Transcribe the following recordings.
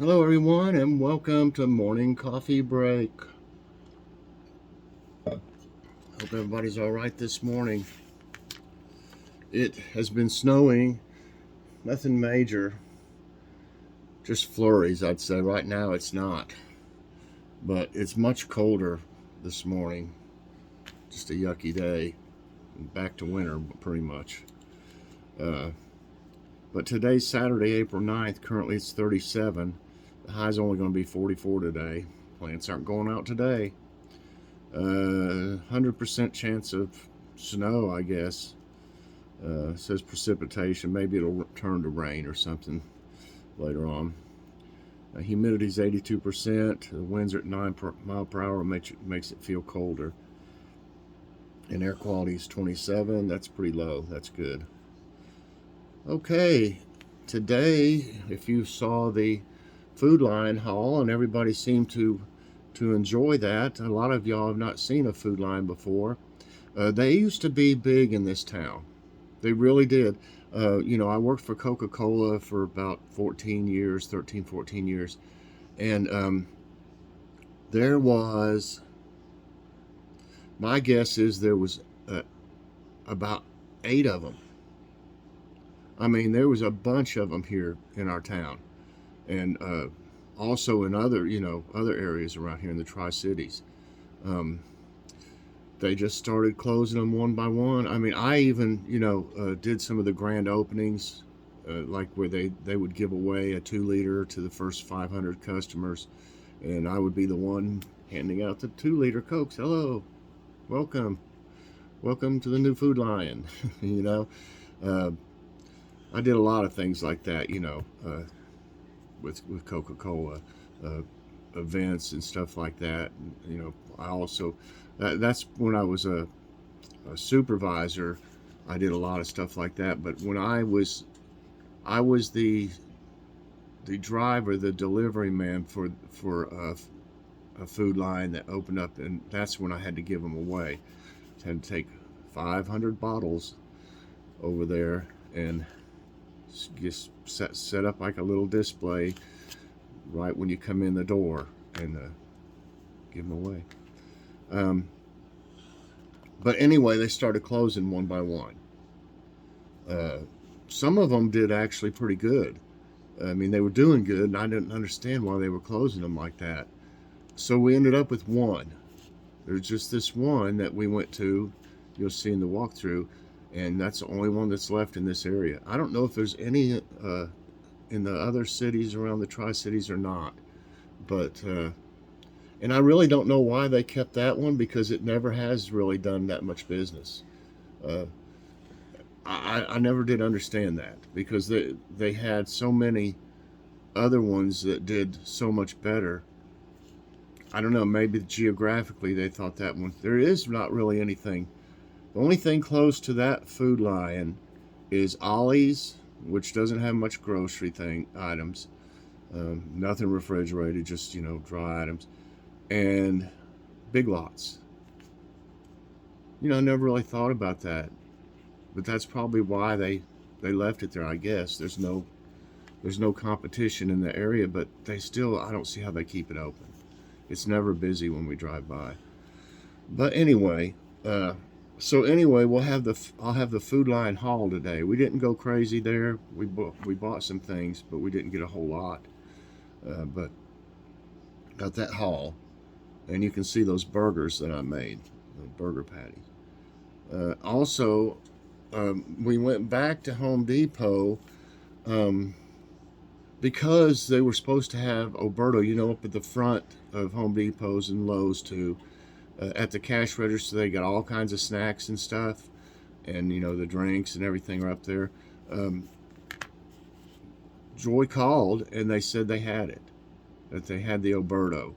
Hello, everyone, and welcome to Morning Coffee Break. Hope everybody's all right this morning. It has been snowing, nothing major, just flurries, I'd say. Right now, it's not, but it's much colder this morning. Just a yucky day. Back to winter, pretty much. But today's Saturday, April 9th. Currently, it's 37. The high's only going to be 44 today. Plants aren't going out today. 100% chance of snow, I guess. Says precipitation. Maybe it'll turn to rain or something later on. Humidity's 82%. The winds are at 9 mile per hour, makes it feel colder. And air quality is 27. That's pretty low. That's good. Okay, today, if you saw the Food Line haul, and everybody seemed to enjoy that. A lot of y'all have not seen a Food Line before. They used to be big in this town. They really did. I worked for Coca-Cola for about 14 years, 13, 14 years. And there was, my guess is there was about 8 of them. I mean, there was a bunch of them here in our town. And also in other areas around here in the Tri-Cities. They just started closing them one by one. I mean, I even, did some of the grand openings, like where they would give away a 2-liter to the first 500 customers, and I would be the one handing out the 2-liter Cokes. Hello, welcome to the new Food Line. I did a lot of things like that, with Coca-Cola, events and stuff like that. I also, that's when I was a supervisor. I did a lot of stuff like that. But when I was the driver, the delivery man for a Food Line that opened up, and that's when I had to give them away. I had to take 500 bottles over there and just set up like a little display right when you come in the door and give them away. But anyway, they started closing one by one. Some of them did actually pretty good. I mean, they were doing good, and I didn't understand why they were closing them like that. So we ended up with one. There's just this one that we went to. You'll see in the walkthrough. And that's the only one that's left in this area. I don't know if there's any in the other cities around the Tri-Cities or not. But, and I really don't know why they kept that one, because it never has really done that much business. I never did understand that, because they had so many other ones that did so much better. I don't know, maybe geographically they thought that one. There is not really anything. The only thing close to that Food Line is Ollie's, which doesn't have much grocery items. Nothing refrigerated, just, dry items. And Big Lots. I never really thought about that. But that's probably why they left it there, I guess. There's no competition in the area, but I don't see how they keep it open. It's never busy when we drive by. But anyway, So anyway, I'll have the Food Line haul today. We didn't go crazy there. We bought some things, but we didn't get a whole lot. But got that haul, and you can see those burgers that I made, the burger patties. Also, we went back to Home Depot because they were supposed to have Oberto, up at the front of Home Depots and Lowe's too. At the cash register, they got all kinds of snacks and stuff, and the drinks and everything are up there. Joy called and they said they had it, that they had the Oberto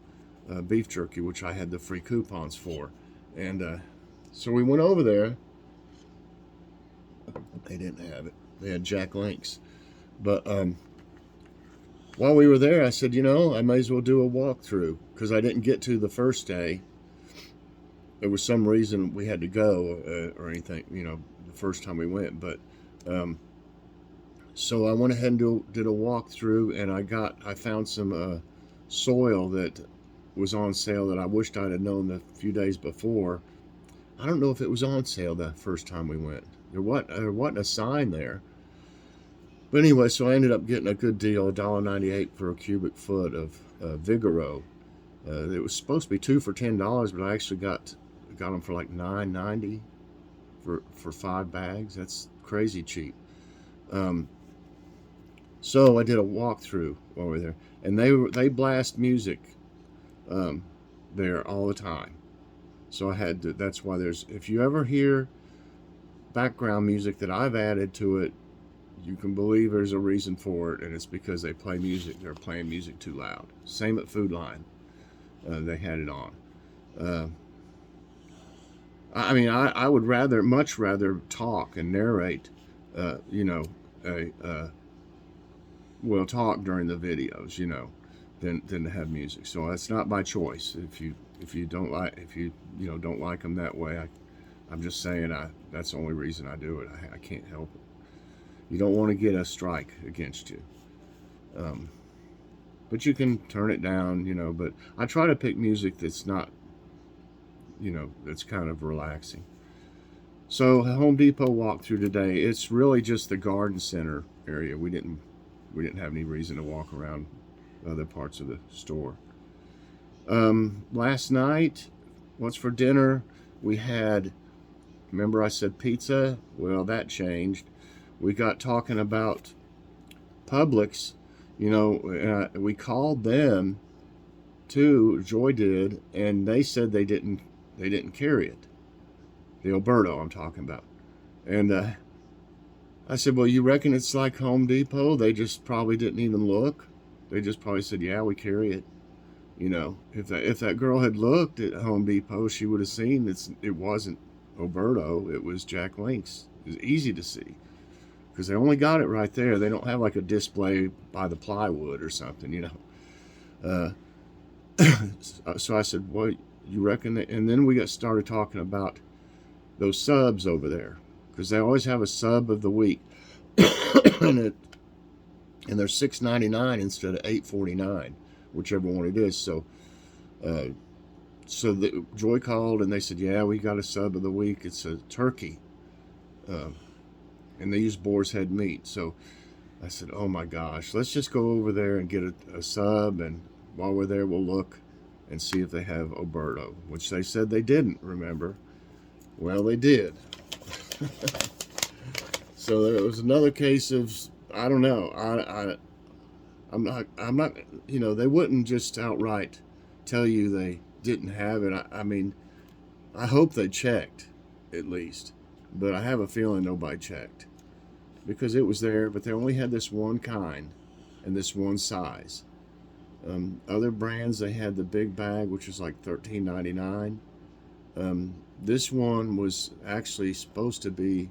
beef jerky, which I had the free coupons for, and so we went over there. They didn't have it. They had Jack Links, but while we were there, I said, I might as well do a walkthrough, because I didn't get to the first day. There was some reason we had to go or anything, the first time we went. But So I went ahead and did a walkthrough, and I found some soil that was on sale that I wished I'd have known a few days before. I don't know if it was on sale the first time we went. There wasn't a sign there. But anyway, so I ended up getting a good deal, $1.98 for a cubic foot of Vigoro. It was supposed to be 2 for $10, but I actually got them for like $9.90 for 5 bags. That's crazy cheap. So I did a walkthrough over there, and they blast music there all the time. So I had to. That's why if you ever hear background music that I've added to it, you can believe there's a reason for it, and it's because they play music. They're playing music too loud. Same at Food Line. They had it on. I mean, I would much rather talk and narrate, talk during the videos, than to have music. So that's not by choice. If you don't don't like them that way, I'm just saying that's the only reason I do it. I can't help it. You don't want to get a strike against you. But you can turn it down, but I try to pick music that's not, that's kind of relaxing. So Home Depot walkthrough today, it's really just the garden center area. We didn't have any reason to walk around other parts of the store. Last night, what's for dinner? We had, remember I said pizza? Well, that changed. We got talking about Publix. We called them too. Joy did, and they said they didn't carry it. The Alberto I'm talking about. And I said, well, you reckon it's like Home Depot? They just probably didn't even look. They just probably said, yeah, we carry it. If that girl had looked at Home Depot, she would have seen it wasn't Alberto. It was Jack Link's. It was easy to see because they only got it right there. They don't have like a display by the plywood or something, So I said, well, you reckon that? And then we started talking about those subs over there, because they always have a sub of the week, and they're $6.99 instead of $8.49, whichever one it is. So Joy called and they said, yeah, we got a sub of the week. It's a turkey, and they use boar's head meat. So I said, oh my gosh, let's just go over there and get a sub, and while we're there, we'll look and see if they have Alberto, which they said they didn't, remember? Well, they did. So there was another case of, I don't know, I'm not, they wouldn't just outright tell you they didn't have it. I mean, I hope they checked, at least, but I have a feeling nobody checked, because it was there, but they only had this one kind and this one size. Other brands, they had the big bag, which was like $13.99. This one was actually supposed to be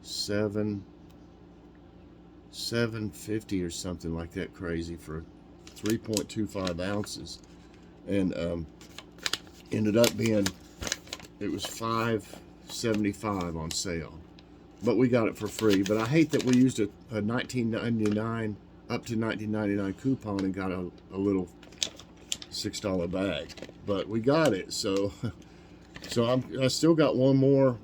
$7.50 or something like that, crazy, for 3.25 ounces, and ended up being, it was $5.75 on sale, but we got it for free. But I hate that we used a $19.99 up to $19.99 coupon and got a little $6 bag, but we got it. So I still got one more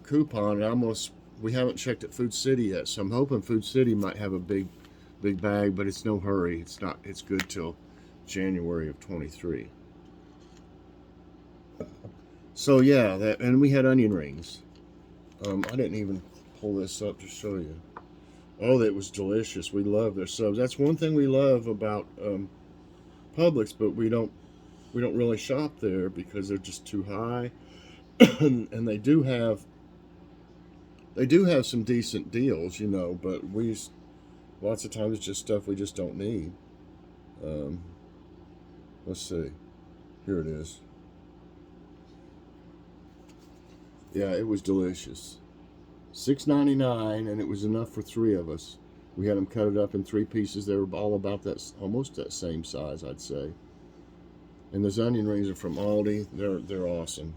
coupon, and we haven't checked at Food City yet, so I'm hoping Food City might have a big bag, but it's no hurry. It's good till January of 23. So yeah, and we had onion rings. I didn't even pull this up to show you. Oh, that was delicious. We love their subs. That's one thing we love about Publix, but we don't really shop there because they're just too high. And they do have some decent deals, but lots of times it's just stuff we just don't need. Let's see. Here it is. Yeah, it was delicious. $6.99, and it was enough for 3 of us. We had them cut it up in 3 pieces. They were all about almost that same size, I'd say. And those onion rings are from Aldi. They're awesome.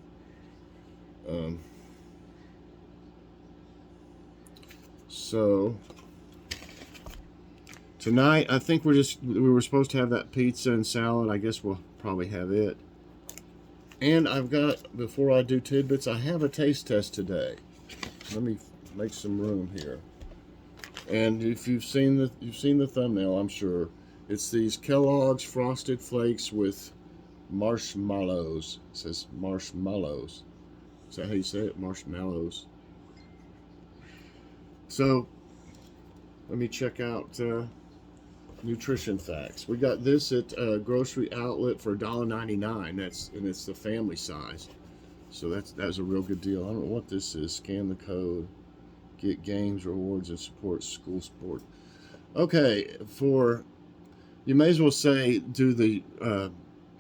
So Tonight, I think we were supposed to have that pizza and salad. I guess we'll probably have it. And I've got, before I do tidbits, I have a taste test today. Let me make some room here. And if you've seen the thumbnail, I'm sure. It's these Kellogg's Frosted Flakes with marshmallows. It says marshmallows. Is that how you say it? Marshmallows. So, let me check out nutrition facts. We got this at a grocery outlet for $1.99. It's the family size. So that's a real good deal. I don't know what this is. Scan the code. Get games, rewards, and support school sport. Okay, you may as well say do the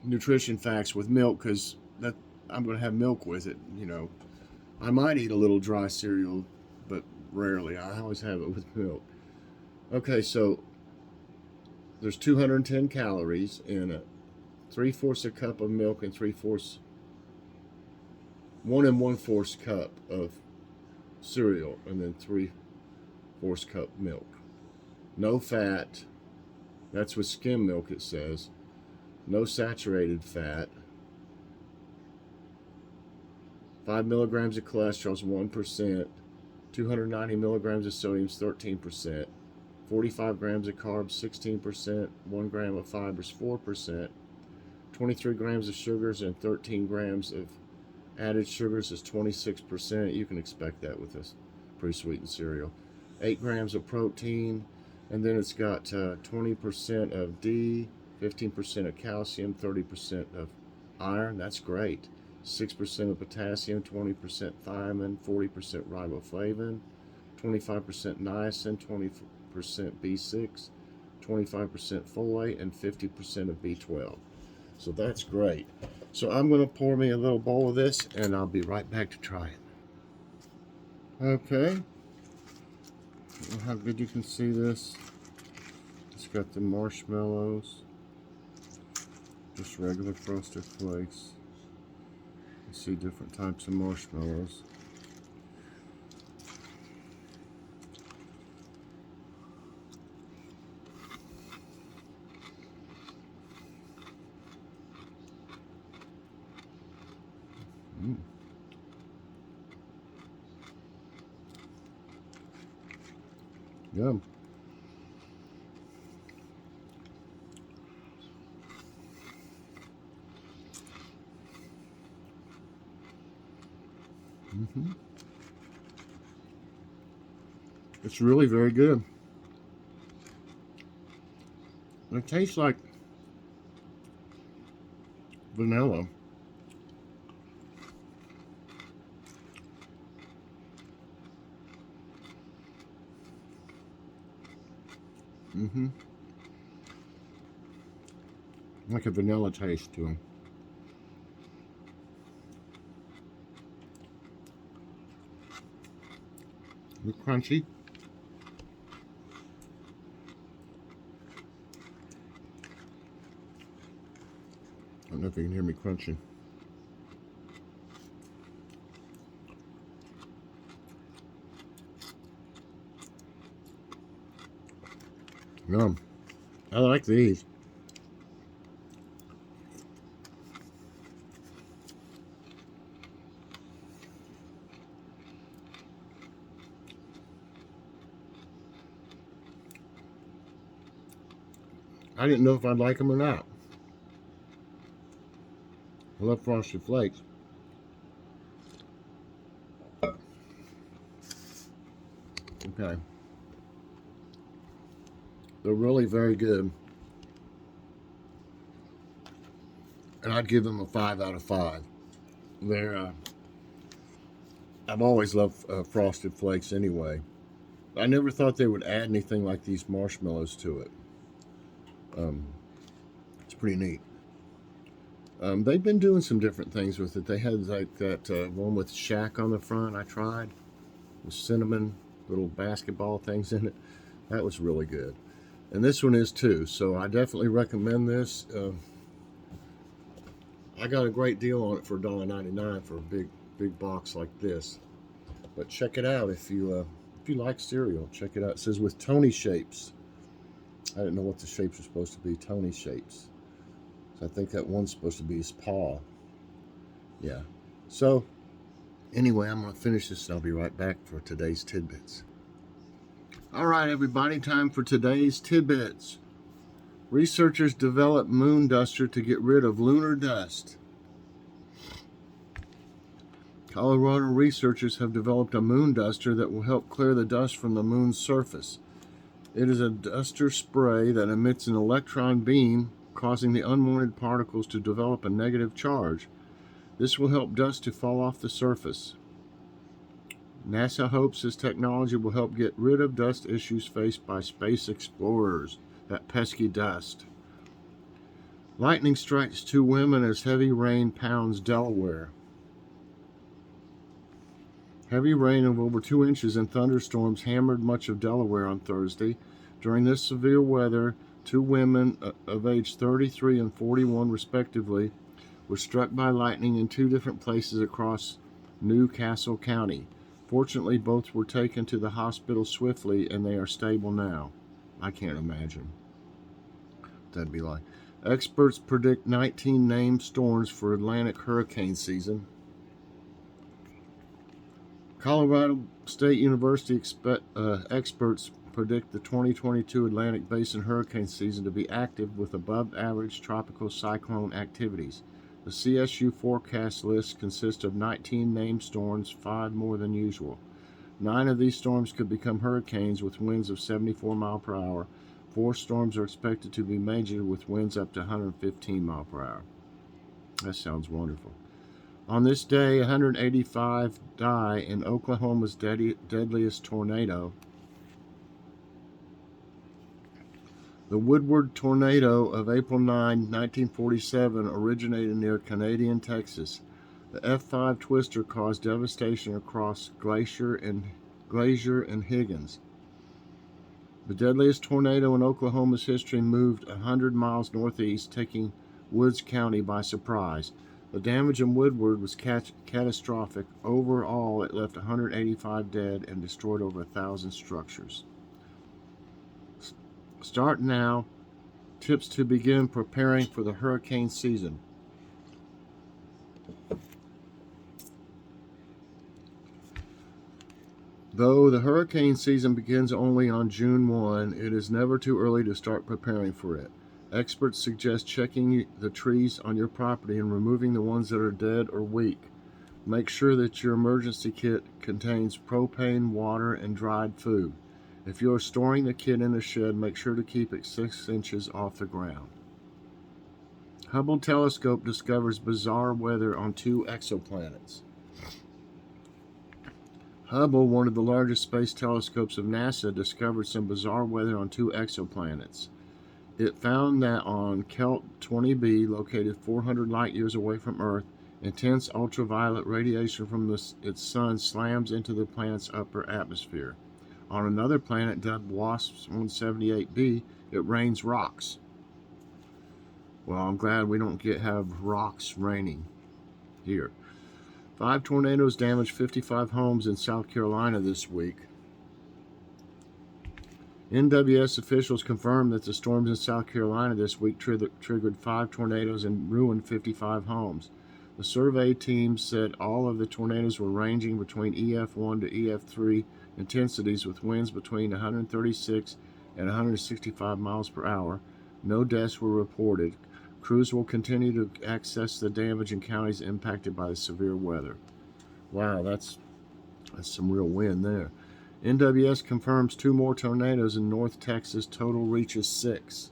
nutrition facts with milk, because I'm going to have milk with it. You know, I might eat a little dry cereal, but rarely. I always have it with milk. Okay, so there's 210 calories in a 3/4 a cup of milk and 1 1/4 cup of cereal, and then 3/4 cup milk. No fat. That's with skim milk, it says. No saturated fat. 5 milligrams of cholesterol is 1%. 290 milligrams of sodium is 13%. 45 grams of carbs, 16%. 1 gram of fiber is 4%. 23 grams of sugars and 13 grams of added sugars is 26%. You can expect that with this pretty sweetened cereal. 8 grams of protein, and then it's got 20% of D, 15% of calcium, 30% of iron. That's great. 6% of potassium, 20% thiamine, 40% riboflavin, 25% niacin, 20% B6, 25% folate, and 50% of B12. So that's great. So I'm going to pour me a little bowl of this, and I'll be right back to try it. Okay. How good you can see this. It's got the marshmallows. Just regular Frosted Flakes. You see different types of marshmallows. Yum. It's really very good. It tastes like vanilla. Like a vanilla taste to them. They're crunchy. I don't know if you can hear me crunching. Yum. I like these. I didn't know if I'd like them or not. I love Frosted Flakes. Okay. They're really very good. And I'd give them a 5 out of 5. They're, I've always loved Frosted Flakes anyway. I never thought they would add anything like these marshmallows to it. It's pretty neat. They've been doing some different things with it. They had like that one with Shaq on the front I tried, with cinnamon, little basketball things in it. That was really good. And this one is too, so I definitely recommend this. I got a great deal on it for $1.99 for a big box like this. But check it out if you like cereal. Check it out. It says with Tony shapes. I didn't know what the shapes were supposed to be. Tony shapes. So I think that one's supposed to be his paw. Yeah. So, anyway, I'm going to finish this and I'll be right back for today's tidbits. All right, everybody, time for today's tidbits. Researchers develop moon duster to get rid of lunar dust. Colorado researchers have developed a moon duster that will help clear the dust from the moon's surface. It is a duster spray that emits an electron beam, causing the unwanted particles to develop a negative charge. This will help dust to fall off the surface. NASA hopes this technology will help get rid of dust issues faced by space explorers. That pesky dust. Lightning strikes 2 women as heavy rain pounds Delaware. Heavy rain of over 2 inches and thunderstorms hammered much of Delaware on Thursday. During this severe weather, 2 women of age 33 and 41 respectively were struck by lightning in 2 different places across New Castle County. Fortunately, both were taken to the hospital swiftly and they are stable now. I can't imagine what that'd be like. Experts predict 19 named storms for Atlantic hurricane season. Colorado State University experts predict the 2022 Atlantic Basin hurricane season to be active with above-average tropical cyclone activities. The CSU forecast list consists of 19 named storms, 5 more than usual. 9 of these storms could become hurricanes with winds of 74 miles per hour. 4 storms are expected to be major with winds up to 115 miles per hour. That sounds wonderful. On this day, 185 die in Oklahoma's deadliest tornado. The Woodward Tornado of April 9, 1947 originated near Canadian Texas. The F5 twister caused devastation across Glacier and Higgins. The deadliest tornado in Oklahoma's history moved 100 miles northeast, taking Woods County by surprise. The damage in Woodward was catastrophic. Overall, it left 185 dead and destroyed over 1,000 structures. Start now. Tips to begin preparing for the hurricane season. Though the hurricane season begins only on June 1, it is never too early to start preparing for it. Experts suggest checking the trees on your property and removing the ones that are dead or weak. Make sure that your emergency kit contains propane, water, and dried food. If you are storing the kit in a shed, make sure to keep it 6 inches off the ground. Hubble telescope discovers bizarre weather on 2 exoplanets. Hubble, one of the largest space telescopes of NASA, discovered some bizarre weather on 2 exoplanets. It found that on Kelt 20b, located 400 light-years away from Earth, intense ultraviolet radiation from its sun slams into the planet's upper atmosphere. On another planet dubbed WASP 178b, it rains rocks. Well, I'm glad we don't have rocks raining here. 5 tornadoes damaged 55 homes in South Carolina this week. NWS officials confirmed that the storms in South Carolina this week triggered 5 tornadoes and ruined 55 homes. The survey team said all of the tornadoes were ranging between EF1 to EF3 intensities with winds between 136 and 165 miles per hour. No deaths were reported. Crews will continue to access the damage in counties impacted by the severe weather. Wow, that's some real wind there. NWS confirms 2 more tornadoes in North Texas. Total reaches 6.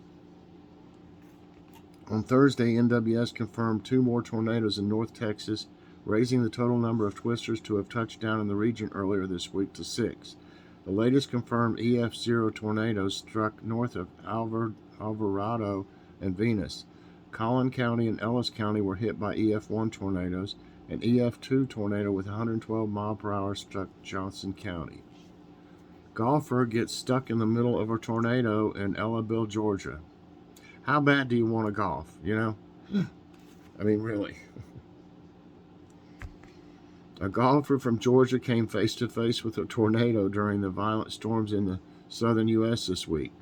On Thursday, NWS confirmed 2 more tornadoes in North Texas, raising the total number of twisters to have touched down in the region earlier this week to 6. The latest confirmed EF0 tornadoes struck north of Alvarado and Venus. Collin County and Ellis County were hit by EF1 tornadoes. An EF2 tornado with 112 miles per hour struck Johnson County. Golfer gets stuck in the middle of a tornado in Ellaville, Georgia. How bad do you want to golf, you know? I mean, really. A golfer from Georgia came face to face with a tornado during the violent storms in the southern U.S. this week.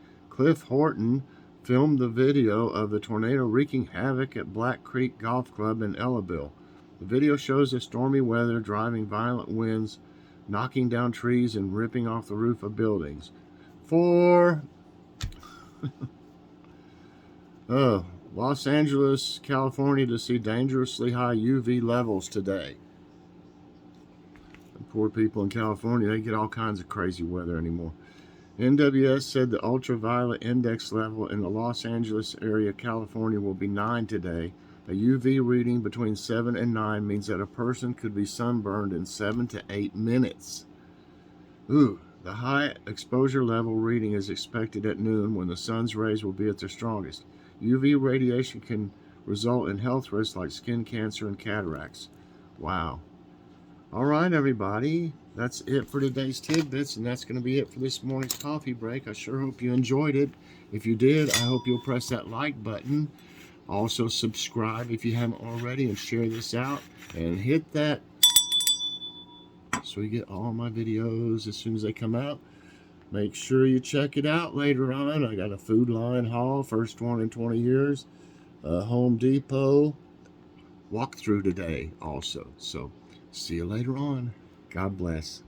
Cliff Horton filmed the video of the tornado wreaking havoc at Black Creek Golf Club in Ellaville. The video shows the stormy weather driving violent winds, knocking down trees and ripping off the roof of buildings. Los Angeles, California to see dangerously high UV levels today. The poor people in California, they get all kinds of crazy weather anymore. NWS said the ultraviolet index level in the Los Angeles area, California, will be 9 today. A UV reading between 7 and 9 means that a person could be sunburned in 7 to 8 minutes. Ooh, the high exposure level reading is expected at noon when the sun's rays will be at their strongest. UV radiation can result in health risks like skin cancer and cataracts. Wow. All right, everybody. That's it for today's tidbits, and that's going to be it for this morning's coffee break. I sure hope you enjoyed it. If you did, I hope you'll press that like button. Also, subscribe if you haven't already, and share this out. And hit that so you get all my videos as soon as they come out. Make sure you check it out later on. I got a Food Line haul, first one in 20 years. Home Depot walkthrough today also. So, see you later on. God bless.